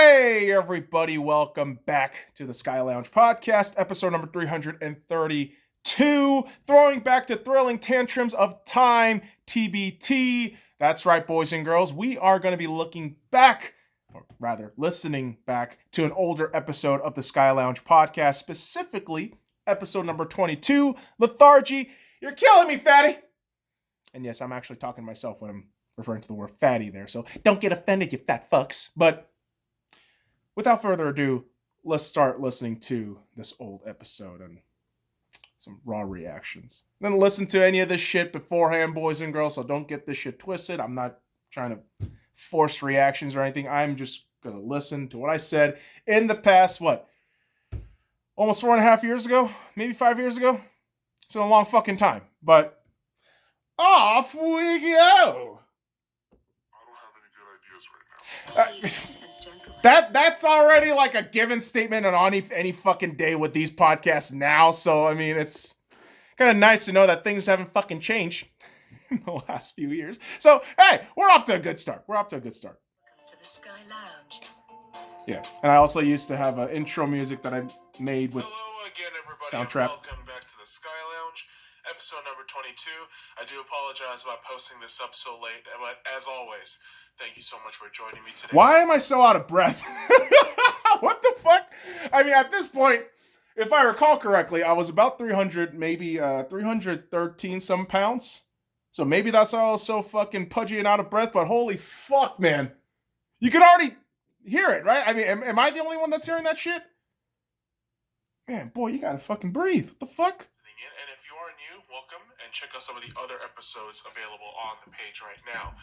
Hey, everybody, welcome back to the SkyLounge podcast, episode number 332, throwing back to thrilling tantrums of time, TBT. That's right, boys and girls, we are going to be looking back, or rather, listening back to an older episode of the SkyLounge podcast, specifically episode number 22, Lethargy. You're killing me, fatty! And yes, I'm actually talking to myself when I'm referring to the word fatty there, so don't get offended, you fat fucks. But without further ado, let's start listening to this old episode and some raw reactions. I'm gonna listen to any of this shit beforehand, boys and girls, so don't get this shit twisted. I'm not trying to force reactions or anything. I'm just gonna listen to what I said in the past, almost 4.5 years ago? Maybe 5 years ago? It's been a long fucking time. But off we go! I don't have any good ideas right now. That's already like a given statement on any fucking day with these podcasts now. So, I mean, it's kind of nice to know that things haven't fucking changed in the last few years. So, hey, we're off to a good start. Welcome to the SkyLounge. Yeah, and I also used to have an intro music that I made with Hello again, everybody. SoundCloud. Welcome back to the SkyLounge, episode number 22. I do apologize about posting this up so late, but as always, thank you so much for joining me today. Why am I so out of breath? What the fuck? I mean, at this point, if I recall correctly, I was about 300, maybe 313 some pounds. So maybe that's why I was so fucking pudgy and out of breath, but holy fuck, man. You can already hear it, right? I mean, am I the only one that's hearing that shit? Man, boy, you gotta fucking breathe. What the fuck? And if you are new, welcome, and check out some of the other episodes available on the page right now.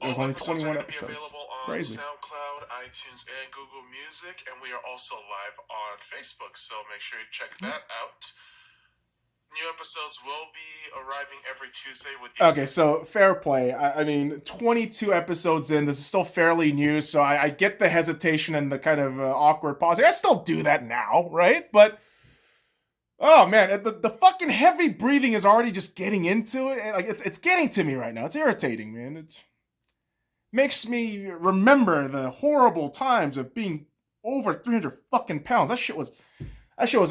There's All only episodes 21 are going to be episodes. available on Crazy. SoundCloud, iTunes, and Google Music, and we are also live on Facebook, so make sure you check that out. New episodes will be arriving every Tuesday with these. Okay, so fair play. I mean, 22 episodes in, this is still fairly new, so I get the hesitation and the kind of awkward pause. I still do that now, right? But, oh man, the fucking heavy breathing is already just getting into it. Like, it's getting to me right now. It's irritating, man. It makes me remember the horrible times of being over 300 fucking pounds. That shit was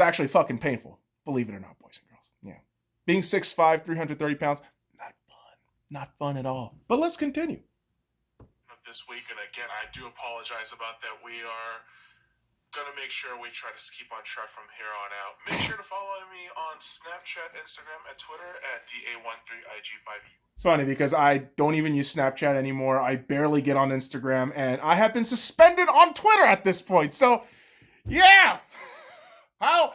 actually fucking painful. Believe it or not, boys and girls. Yeah. Being 6'5", 330 pounds, not fun. Not fun at all. But let's continue. This week, and again, I do apologize about that. We are going to make sure we try to keep on track from here on out. Make sure to follow me on Snapchat, Instagram, and Twitter at DA13IG5E. It's funny because I don't even use Snapchat anymore. I barely get on Instagram, and I have been suspended on Twitter at this point. So, yeah. How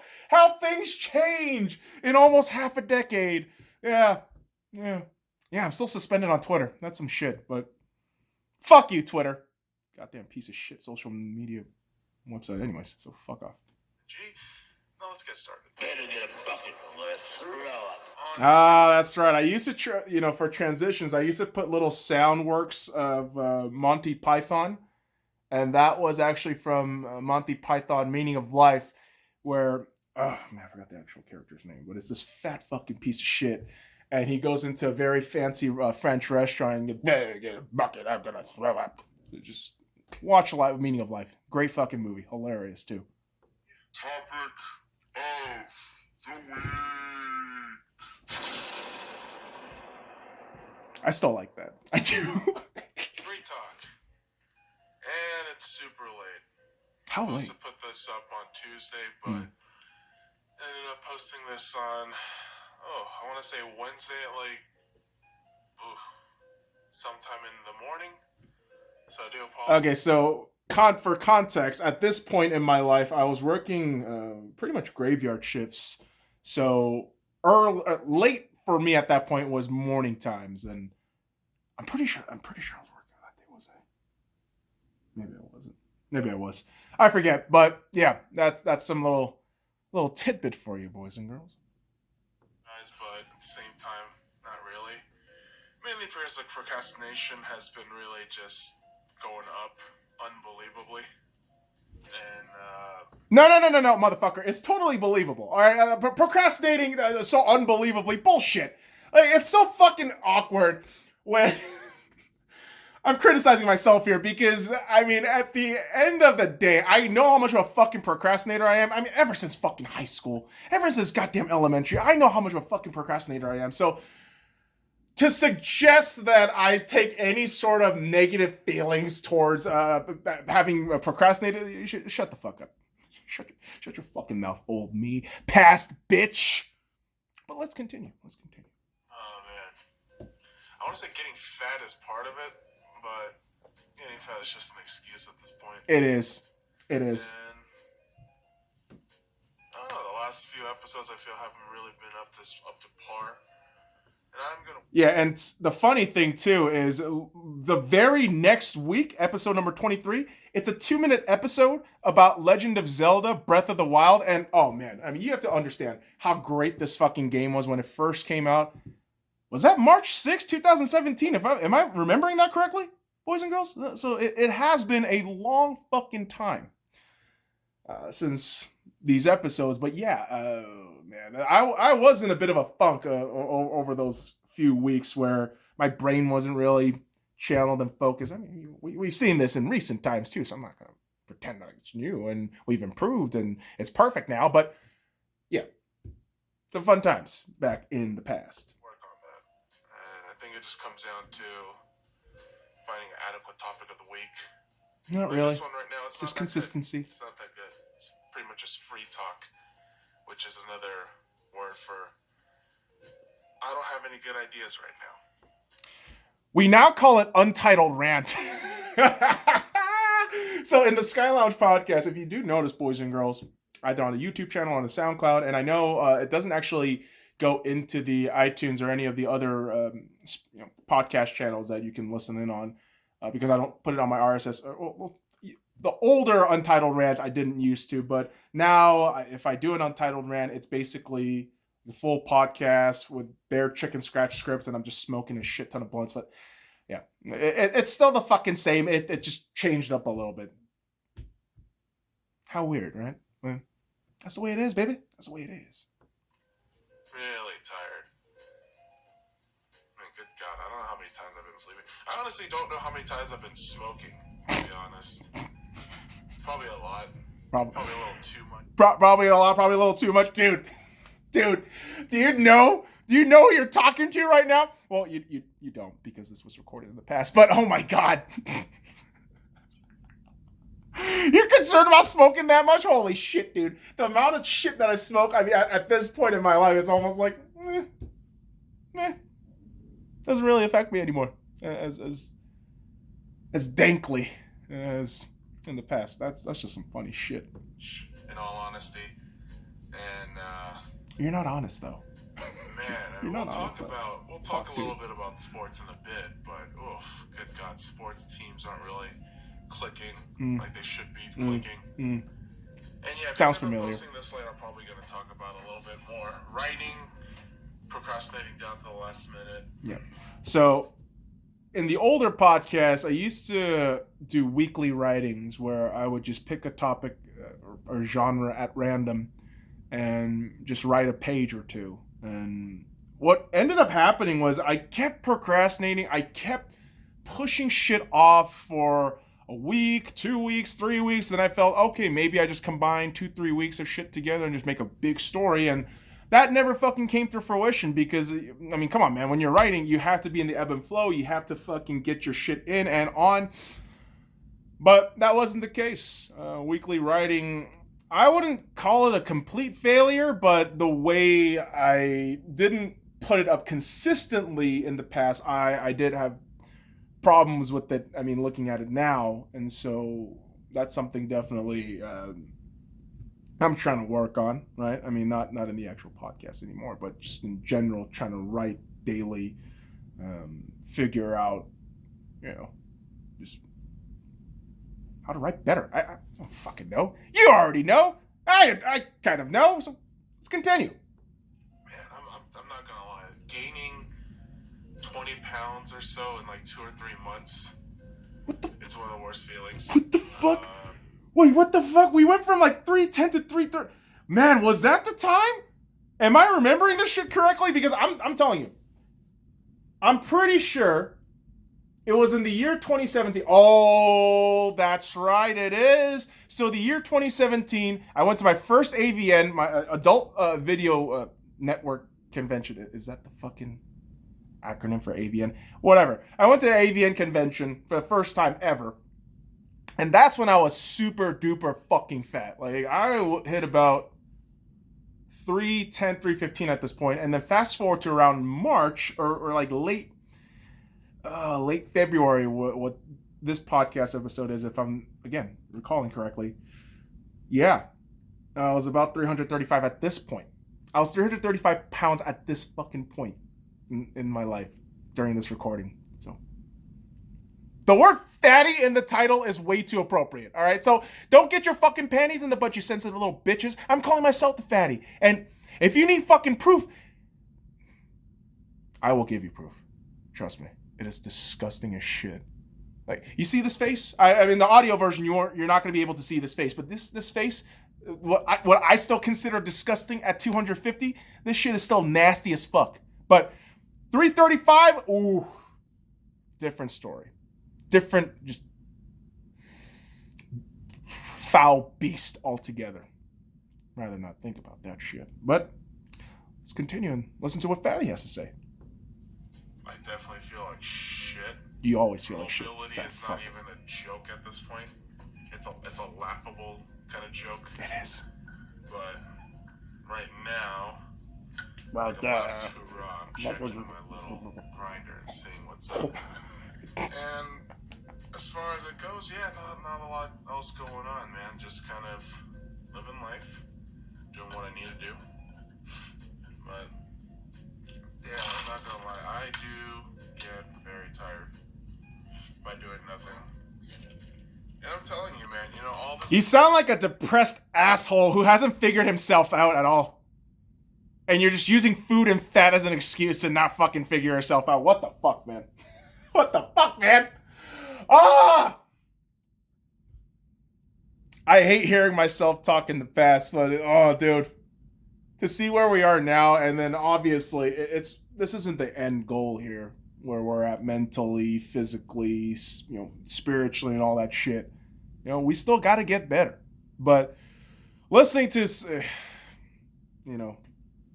things change in almost half a decade. Yeah, I'm still suspended on Twitter. That's some shit, but fuck you, Twitter. Goddamn piece of shit social media website anyways, so fuck off. Now let's get started. Better get a bucket or throw up. That's right. I used to, for transitions, I used to put little sound works of Monty Python, and that was actually from Monty Python Meaning of Life, where, oh man, I forgot the actual character's name, but it's this fat fucking piece of shit, and he goes into a very fancy French restaurant and get a bucket, I'm gonna throw up. Just watch a lot of Meaning of Life. Great fucking movie. Hilarious, too. Topic of the week. I still like that. I do. Free talk. And it's super late. How I was late? supposed to put this up on Tuesday, but ended up posting this on, I want to say Wednesday at sometime in the morning. So I do apologize. Okay, so for context, at this point in my life, I was working pretty much graveyard shifts. So late for me at that point was morning times, and I'm pretty sure I was working that day. Was I? Maybe I wasn't. Maybe I was. I forget. But yeah, that's some little tidbit for you, boys and girls. Guys, but at the same time, not really. Mainly because the procrastination has been really just going up unbelievably. And No, motherfucker. It's totally believable. All right, procrastinating so unbelievably bullshit. Like, it's so fucking awkward when I'm criticizing myself here because, I mean, at the end of the day, I know how much of a fucking procrastinator I am. I mean, ever since fucking high school, ever since goddamn elementary, I know how much of a fucking procrastinator I am. So, to suggest that I take any sort of negative feelings towards having procrastinated, shut the fuck up. Shut your fucking mouth, old me. Past bitch. But let's continue. Oh, man. I want to say getting fat is part of it, but getting fat is just an excuse at this point. It is. And I don't know, the last few episodes I feel haven't really been up to par. And I'm gonna. Yeah, and the funny thing too is the very next week, episode number 23, it's a 2-minute episode about Legend of Zelda: Breath of the Wild, and oh man, I mean, you have to understand how great this fucking game was when it first came out. Was that March 6, 2017? Am I remembering that correctly, boys and girls? So it has been a long fucking time since these episodes, but yeah, man, I was in a bit of a funk over those few weeks where my brain wasn't really channeled and focused. I mean, we've seen this in recent times too, so I'm not going to pretend like it's new and we've improved and it's perfect now, but yeah, some fun times back in the past. Work on that. And I think it just comes down to finding an adequate topic of the week. Not really. This one right now, it's just not consistency. It's not that good. It's pretty much just free talk, which is another word for I don't have any good ideas right now. We now call it Untitled Rant. So in the SkyLounge podcast, if you do notice, boys and girls, either on the YouTube channel or on the SoundCloud, and I know it doesn't actually go into the iTunes or any of the other podcast channels that you can listen in on because I don't put it on my RSS. The older Untitled Rants I didn't used to, but now if I do an Untitled Rant, it's basically the full podcast with bare chicken scratch scripts and I'm just smoking a shit ton of blunts. But yeah, it's still the fucking same. It just changed up a little bit. How weird, right? Well, that's the way it is, baby. That's the way it is. Really tired. I mean, good God, I don't know how many times I've been sleeping. I honestly don't know how many times I've been smoking, to be honest. Probably a lot. Probably a little too much. Probably a lot, probably a little too much. Dude, do you know who you're talking to right now? Well, you don't because this was recorded in the past, but oh my God. You're concerned about smoking that much? Holy shit, dude. The amount of shit that I smoke, I mean, at this point in my life, it's almost like, doesn't really affect me anymore as dankly as in the past. That's just some funny shit. In all honesty. And, You're not honest, though. Man, we'll talk a little bit about sports in a bit, but good God, sports teams aren't really clicking like they should be clicking. And yeah, sounds familiar. I'm posting this late, I'm probably going to talk about a little bit more writing, procrastinating down to the last minute. Yeah. So in the older podcasts, I used to do weekly writings where I would just pick a topic or genre at random and just write a page or two. And what ended up happening was I kept procrastinating. I kept pushing shit off for a week, 2 weeks, 3 weeks. Then I felt, okay, maybe I just combine 2-3 weeks of shit together and just make a big story. And that never fucking came to fruition because, I mean, come on, man. When you're writing, you have to be in the ebb and flow. You have to fucking get your shit in and on. But that wasn't the case. Weekly writing, I wouldn't call it a complete failure, but the way I didn't put it up consistently in the past, I did have problems with it. I mean, looking at it now, and so that's something definitely I'm trying to work on, right? I mean, not in the actual podcast anymore, but just in general, trying to write daily, figure out, just how to write better. I don't fucking know. You already know. I kind of know. So let's continue. Man, I'm not gonna lie. Gaining 20 pounds or so in like 2 or 3 months. It's one of the worst feelings. What the fuck? Wait, what the fuck? We went from like 310 to 330. Man, was that the time? Am I remembering this shit correctly? Because I'm telling you, I'm pretty sure It was in the year 2017. Oh, that's right, it is. So the year 2017, I went to my first AVN, my adult video network convention. Is that the fucking acronym for AVN? Whatever. I went to an AVN convention for the first time ever. And that's when I was super duper fucking fat. Like, I hit about 310, 315 at this point. And then fast forward to around March or like late February, what this podcast episode is, if I'm, again, recalling correctly. Yeah. I was about 335 at this point. I was 335 pounds at this fucking point in my life during this recording. So the word fatty in the title is way too appropriate. All right. So don't get your fucking panties in the butt, you sensitive little bitches. I'm calling myself the fatty. And if you need fucking proof, I will give you proof. Trust me. It is disgusting as shit. Like, you see this face? I mean, the audio version, you're not going to be able to see this face, but this face, what I still consider disgusting at 250, this shit is still nasty as fuck. But 335, ooh, different story. Different, just foul beast altogether. Rather not think about that shit. But let's continue and listen to what Fatty has to say. I definitely feel like shit. You always feel like shit. Mobility is not even a joke at this point. It's a laughable kind of joke. It is. But right now, Well, like a last hurrah, I'm checking my little grinder and seeing what's up. And as far as it goes, yeah, not a lot else going on, man. Just kind of living life, doing what I need to do. But yeah, I'm not gonna lie, I do get very tired by doing nothing. And I'm telling you, man, you know, all this... You sound like a depressed asshole who hasn't figured himself out at all. And you're just using food and fat as an excuse to not fucking figure yourself out. What the fuck, man? What the fuck, man? Ah! I hate hearing myself talk in the past, but oh, dude. To see where we are now, and then obviously, this isn't the end goal here, where we're at mentally, physically, spiritually, and all that shit. You know, we still got to get better. But listening to,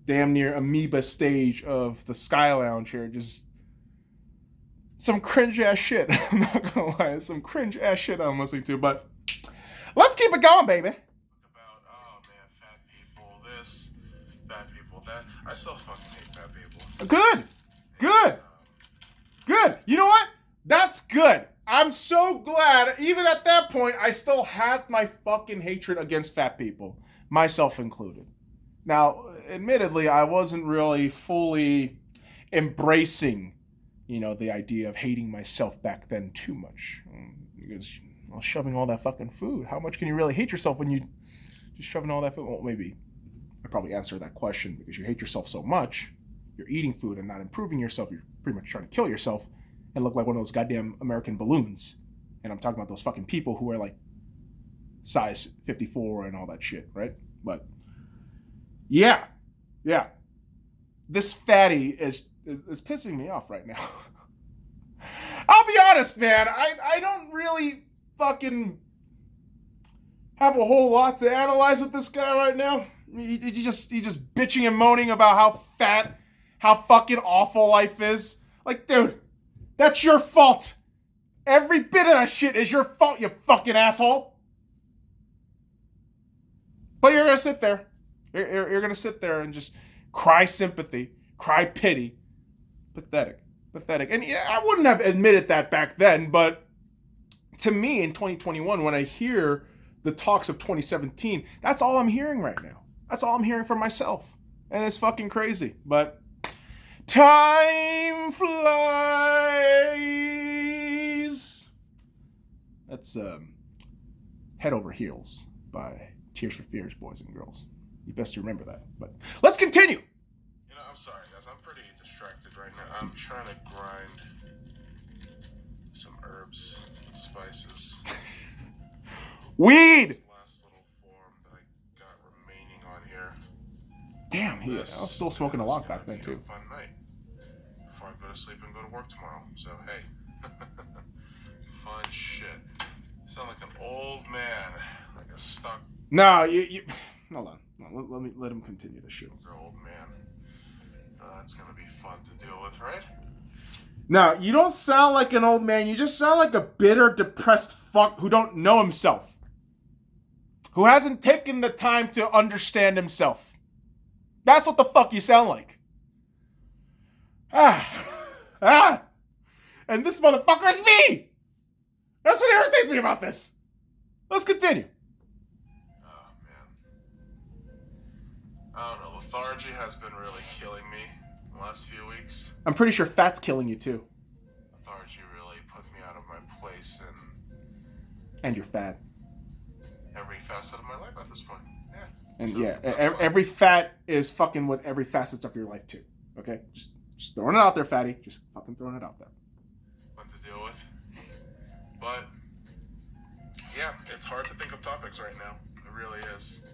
damn near amoeba stage of the Skylounge here, just some cringe ass shit. I'm not gonna lie, some cringe ass shit I'm listening to. But let's keep it going, baby. About, oh man, fat people, this, fat people, that. I still fucking hate fat people. Good. You know what? That's good. I'm so glad, even at that point, I still had my fucking hatred against fat people, myself included. Now, admittedly, I wasn't really fully embracing, the idea of hating myself back then too much. Because I was shoving all that fucking food. How much can you really hate yourself when you just shoving all that food? Well, maybe I probably answered that question because you hate yourself so much. You're eating food and not improving yourself. You're pretty much trying to kill yourself and look like one of those goddamn American balloons. And I'm talking about those fucking people who are like size 54 and all that shit, right? But yeah. This fatty is pissing me off right now. I'll be honest, man. I don't really fucking have a whole lot to analyze with this guy right now. He just bitching and moaning about how fat, how fucking awful life is. Like, dude, that's your fault. Every bit of that shit is your fault, you fucking asshole. But you're gonna sit there. You're gonna sit there and just cry sympathy, cry pity. Pathetic. And yeah, I wouldn't have admitted that back then, but to me in 2021, when I hear the talks of 2017, that's all I'm hearing right now. That's all I'm hearing from myself. And it's fucking crazy. But time flies. That's Head Over Heels by Tears for Fears, boys and girls. You best remember that. But let's continue. I'm sorry, guys. I'm pretty distracted right now. I'm trying to grind some herbs and spices. Weed! This last little form that I got remaining on here. Damn, I was still smoking a lot back then, too. Fun night before I go to sleep and go to work tomorrow. So, hey. fun shit. You sound like an old man, like a stuck. No, you hold on. Let him continue the shit. Old man. That's gonna be fun to deal with, right? No, you don't sound like an old man. You just sound like a bitter, depressed fuck who don't know himself. Who hasn't taken the time to understand himself. That's what the fuck you sound like. And this motherfucker is me! That's what irritates me about this. Let's continue. Oh, man. I don't know. Lethargy has been really killing me the last few weeks. I'm pretty sure fat's killing you too. Lethargy really put me out of my place And you're fat. every facet of my life at this point. Yeah. And So, yeah, that's every fat is fucking with every facet of your life too. Okay? Just throwing it out there, fatty. Just fucking throwing it out there. fun to deal with. But, yeah, it's hard to think of topics right now. It really is.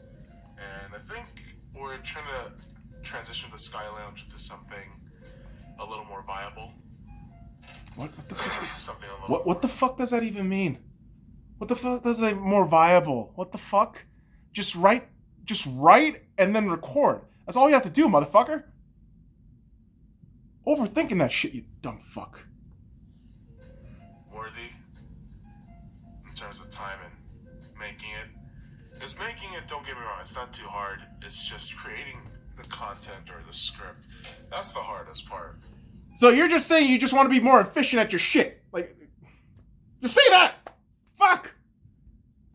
And I think we're trying to transition the Sky Lounge into something a little more viable. What the fuck? Something a little What the fuck does that even mean? What the fuck does that more viable? What the fuck? Just write and then record. That's all you have to do, motherfucker. Overthinking that shit, you dumb fuck. worthy in terms of time and making it. Because making it, don't get me wrong, it's not too hard. It's just creating the content or the script. That's the hardest part. So you're just saying you just want to be more efficient at your shit. Like, just say that. Fuck.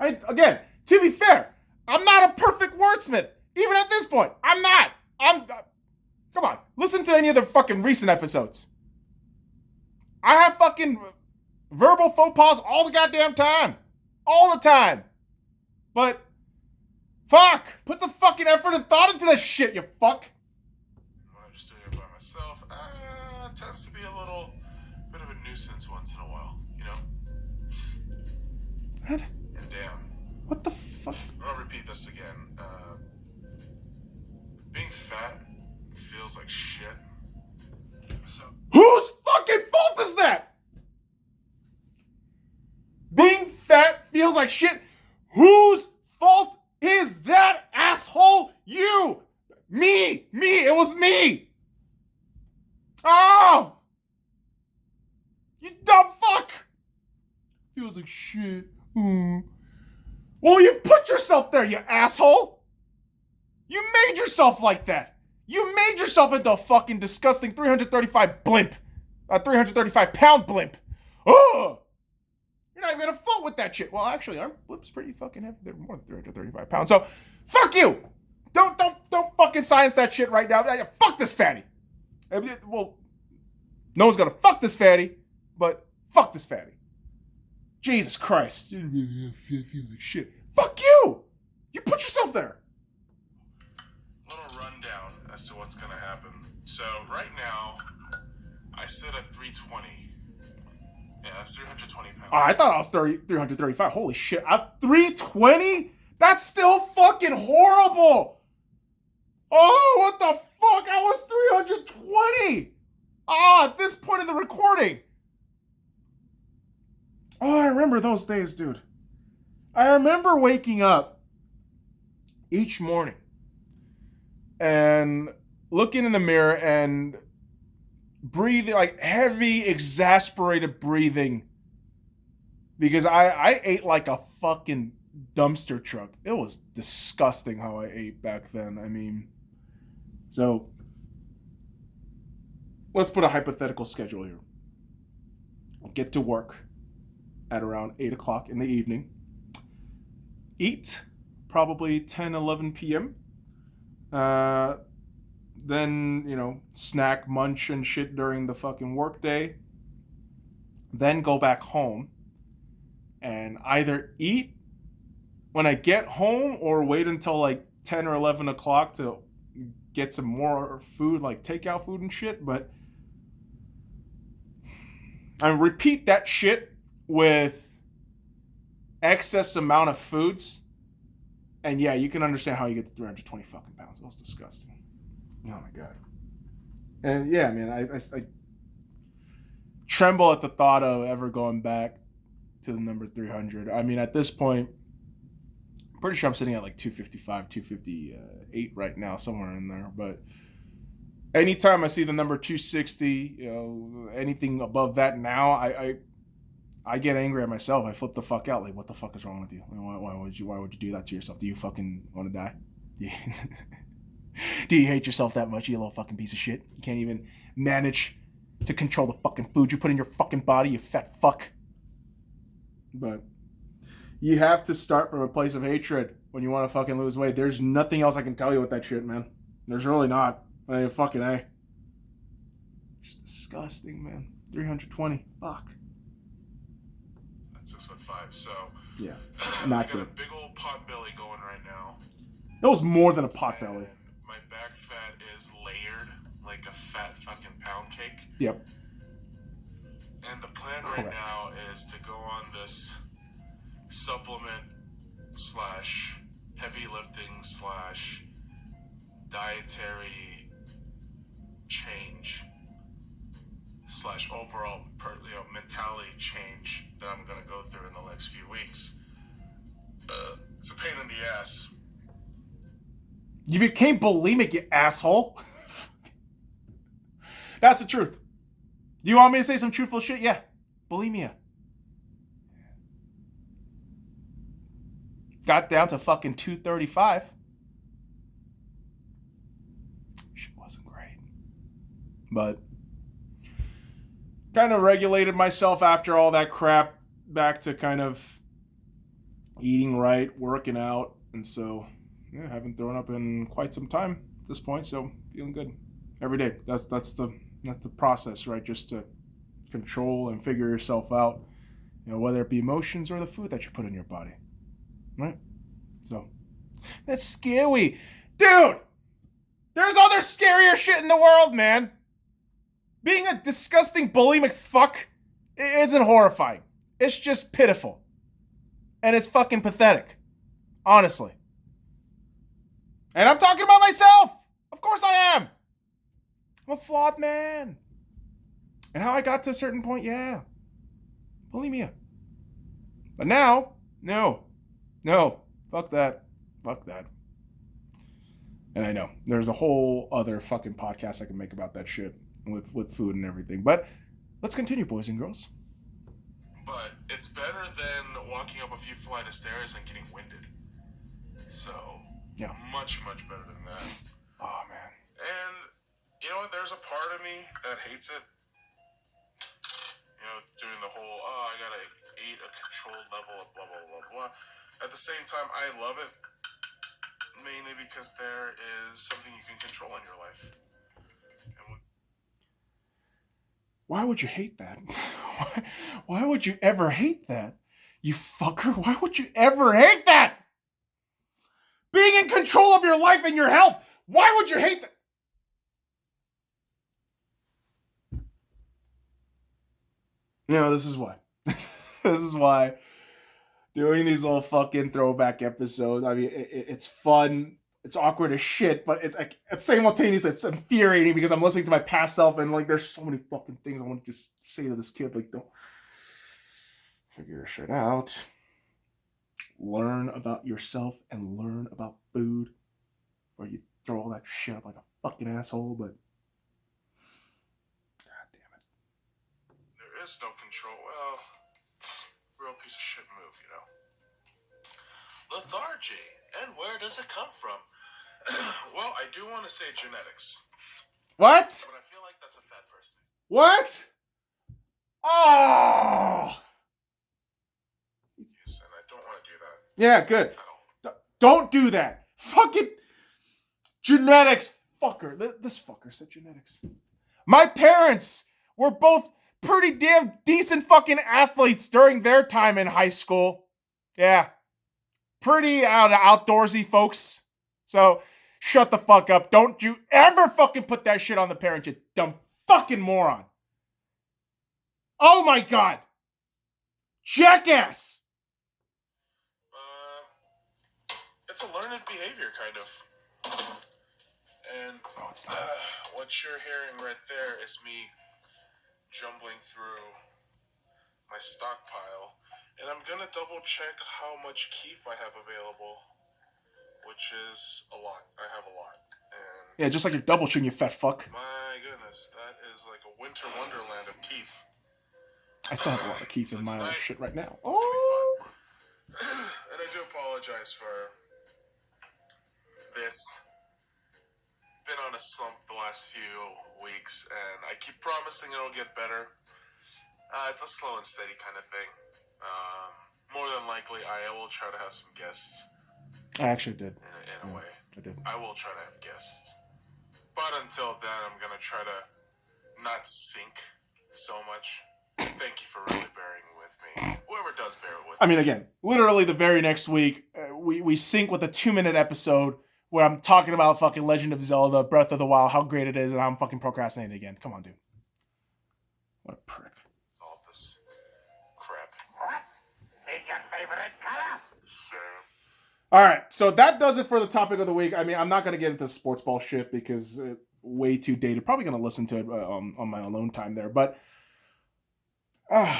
Again, to be fair, I'm not a perfect wordsmith. Even at this point, I'm not. Come on, listen to any of the fucking recent episodes. I have fucking verbal faux pas all the goddamn time. All the time. But, fuck, put some fucking effort and thought into this shit, you fuck. When I'm just doing it by myself, it tends to be a little bit of a nuisance once in a while, you know? What? And damn. What the fuck? I'll repeat this again. Being fat feels like shit. So, Whose fucking fault is that? Being fat feels like shit. Whose fault is that, asshole? You. Me. It was me. Oh. You dumb fuck. Feels like shit. Well, you put yourself there, you asshole. You made yourself like that. You made yourself into a fucking disgusting 335 blimp. A 335 pound blimp. Ugh! You're not even gonna float with that shit. Well, actually, our blimp's pretty fucking heavy. They're more than 335 pounds. So, fuck you! Don't fucking science that shit right now. Fuck this fatty. Well, no one's gonna fuck this fatty, but fuck this fatty. Jesus Christ. It feels like shit. Fuck you! You put yourself there. little rundown as to what's gonna happen. So, right now, I sit at 320. Yeah, that's 320 pounds. Oh, I thought I was 335. Holy shit. At 320? That's still fucking horrible. Oh, what the fuck? I was 320. At this point in the recording. Oh, I remember those days, dude. I remember waking up each morning and looking in the mirror and breathing, like heavy, exasperated breathing, because I ate like a fucking dumpster truck. It was disgusting how I ate back then. I mean, so let's put a hypothetical schedule here. Get to work at around 8 o'clock in the evening. Eat probably 10, 11 p.m. Then, snack, munch and shit during the fucking workday. Then go back home and either eat when I get home or wait until like 10 or 11 o'clock to get some more food, like takeout food and shit. But I repeat that shit with excess amount of foods. And yeah, you can understand how you get to 320 fucking pounds. It was disgusting. Oh my god. And yeah, man, I tremble at the thought of ever going back to the number 300. I mean, at this point, I'm pretty sure I'm sitting at like 255, 258 right now, somewhere in there. But anytime I see the number 260, anything above that now, I get angry at myself. I flip the fuck out. Like, what the fuck is wrong with you? Why would you do that to yourself? Do you fucking want to die? Do you hate yourself that much, you little fucking piece of shit? You can't even manage to control the fucking food you put in your fucking body, you fat fuck. But you have to start from a place of hatred when you want to fucking lose weight. There's nothing else I can tell you with that shit, man. There's really not. I mean, fucking A. It's disgusting, man. 320. Fuck. 6'5", so yeah, not good. I got a big old pot belly going right now. It was more than a pot belly. My back fat is layered like a fat fucking pound cake. Yep. And the plan Correct. right now is to go on this supplement / heavy lifting / dietary change / overall mentality change that I'm going to go through in the next few weeks. It's a pain in the ass. You became bulimic, you asshole. That's the truth. Do you want me to say some truthful shit? Yeah. Bulimia. Got down to fucking 235. Shit wasn't great. But kind of regulated myself after all that crap back to kind of eating right, working out. And so, yeah, haven't thrown up in quite some time at this point. So feeling good every day. That's the process, right? Just to control and figure yourself out, whether it be emotions or the food that you put in your body, right? So that's scary, dude. There's other scarier shit in the world, man. Being a disgusting bulimic fuck isn't horrifying. It's just pitiful, and it's fucking pathetic, honestly. And I'm talking about myself. Of course I am. I'm a flawed man. And how I got to a certain point, yeah. Bulimia. But now, no. Fuck that. And I know, there's a whole other fucking podcast I can make about that shit with food and everything. But let's continue, boys and girls. But it's better than walking up a few flight of stairs and getting winded. So, yeah. Much better than that. Oh, man. And you know what? There's a part of me that hates it. Doing the whole, I gotta eat a controlled level of blah, blah, blah, blah. At the same time, I love it. Mainly because there is something you can control in your life. Why would you hate that? Why would you ever hate that? You fucker. Why would you ever hate that? Being in control of your life and your health. Why would you hate that? This is why. This is why doing these little fucking throwback episodes, I mean, it's fun. It's awkward as shit, but it's like, it's simultaneously, it's infuriating because I'm listening to my past self and like, there's so many fucking things I want to just say to this kid. Like, don't figure your shit out. Learn about yourself and learn about food. Or you throw all that shit up like a fucking asshole, but God damn it. There is no control. Well, real piece of shit move, Lethargy. And where does it come from? Well, I do want to say genetics. What? But I feel like that's a fat person. What? Oh! Yes, and I don't want to do that. Yeah, good. Don't do that. Fucking genetics. Fucker. This fucker said genetics. My parents were both pretty damn decent fucking athletes during their time in high school. Yeah. Pretty outdoorsy folks. So, shut the fuck up. Don't you ever fucking put that shit on the parents, you dumb fucking moron. Oh my God. Jackass. It's a learned behavior, kind of. And no, it's not. What you're hearing right there is me jumbling through my stockpile And I'm gonna double check how much keef I have available, which is a lot. I have a lot. And Yeah, just like your double chin, you fat fuck. my goodness, that is like a winter wonderland of keef. I still have a lot of keef So in my tonight, shit right now. It's gonna be Oh! fun. And I do apologize for this. Been on a slump the last few weeks, and I keep promising it'll get better. It's a slow and steady kind of thing. More than likely, I will try to have some guests. I actually did. In a way. I did. I will try to have guests. But until then, I'm going to try to not sink so much. Thank you for really bearing with me. Whoever does bear with me. I mean, again, literally the very next week, we sync with a 2-minute episode where I'm talking about fucking Legend of Zelda, Breath of the Wild, how great it is, and I'm fucking procrastinating again. Come on, dude. What a prick. It's all this crap. What is your favorite color? So, All right, so that does it for the topic of the week. I mean, I'm not going to get into sports ball shit because it's way too dated. Probably going to listen to it on my alone time there, but that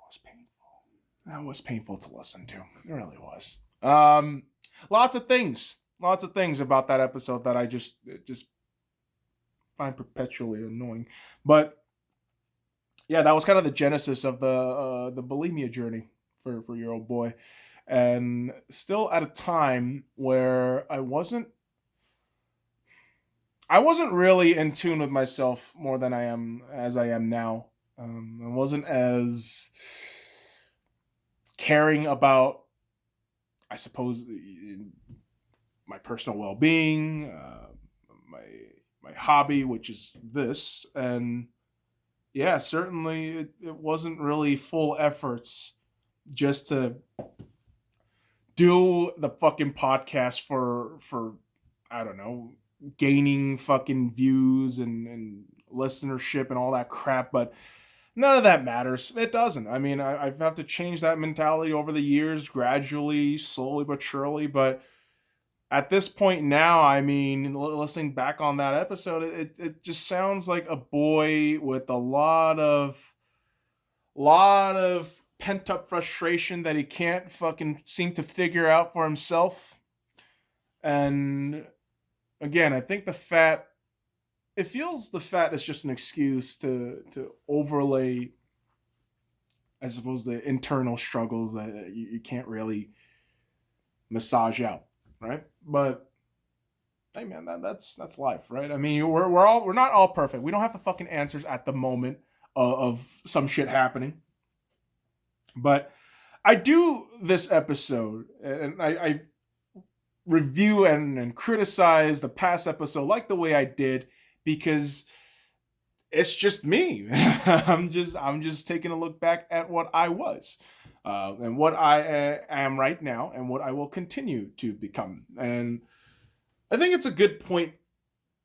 was painful. That was painful to listen to. It really was. Lots of things about that episode that I just find perpetually annoying. But yeah, that was kind of the genesis of the bulimia journey for your old boy. And still at a time where I wasn't really in tune with myself more than I am now. I wasn't as caring about, I suppose, my personal well-being, my hobby, which is this, and yeah, certainly it wasn't really full efforts just to do the fucking podcast for I don't know, gaining fucking views and listenership and all that crap, but none of that matters. It doesn't. I mean, I've had to change that mentality over the years, gradually, slowly but surely, but at this point now, I mean, listening back on that episode, it just sounds like a boy with a lot of pent up frustration that he can't fucking seem to figure out for himself. And again, I think the fat is just an excuse to overlay, I suppose, the internal struggles that you can't really massage out, right? But hey, man, that's life, right? I mean, we're not all perfect. We don't have the fucking answers at the moment of some shit happening. But I do this episode, and I review and criticize the past episode like the way I did because it's just me. I'm just taking a look back at what I was. And what I am right now and what I will continue to become. And I think it's a good point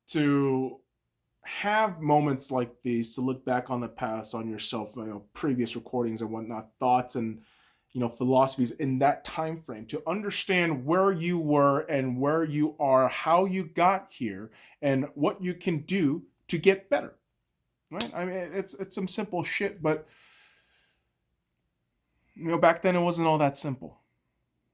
to have moments like these to look back on the past, on yourself, previous recordings and whatnot, thoughts and, philosophies in that time frame to understand where you were and where you are, how you got here, and what you can do to get better. Right? I mean, it's some simple shit, but back then it wasn't all that simple.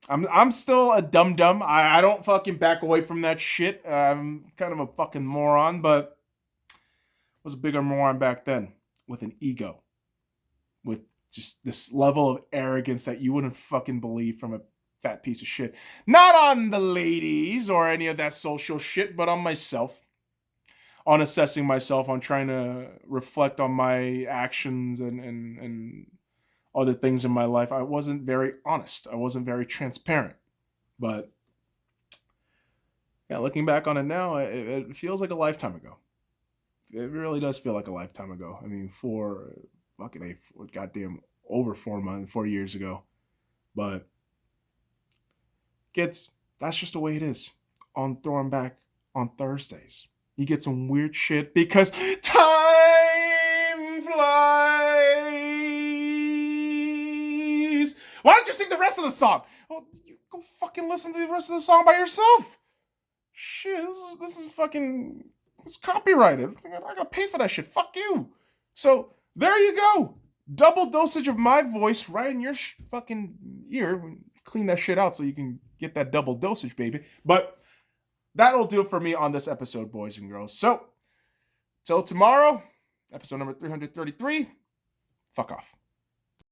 I'm still a dum-dum. I don't fucking back away from that shit. I'm kind of a fucking moron, but was a bigger moron back then with an ego. With just this level of arrogance that you wouldn't fucking believe from a fat piece of shit. Not on the ladies or any of that social shit, but on myself. On assessing myself, on trying to reflect on my actions and other things in my life. I wasn't very honest. I wasn't very transparent. But yeah, looking back on it now, it feels like a lifetime ago. It really does feel like a lifetime ago. I mean, over 4 years ago. But kids, that's just the way it is. On Throwing Back on Thursdays. You get some weird shit because time flies. Why don't you sing the rest of the song? Well, you go fucking listen to the rest of the song by yourself. Shit, this is fucking, it's copyrighted. I gotta pay for that shit. Fuck you. So there you go. double dosage of my voice right in your fucking ear. Clean that shit out so you can get that double dosage, baby. But that'll do it for me on this episode, boys and girls. So, till tomorrow, episode number 333, fuck off.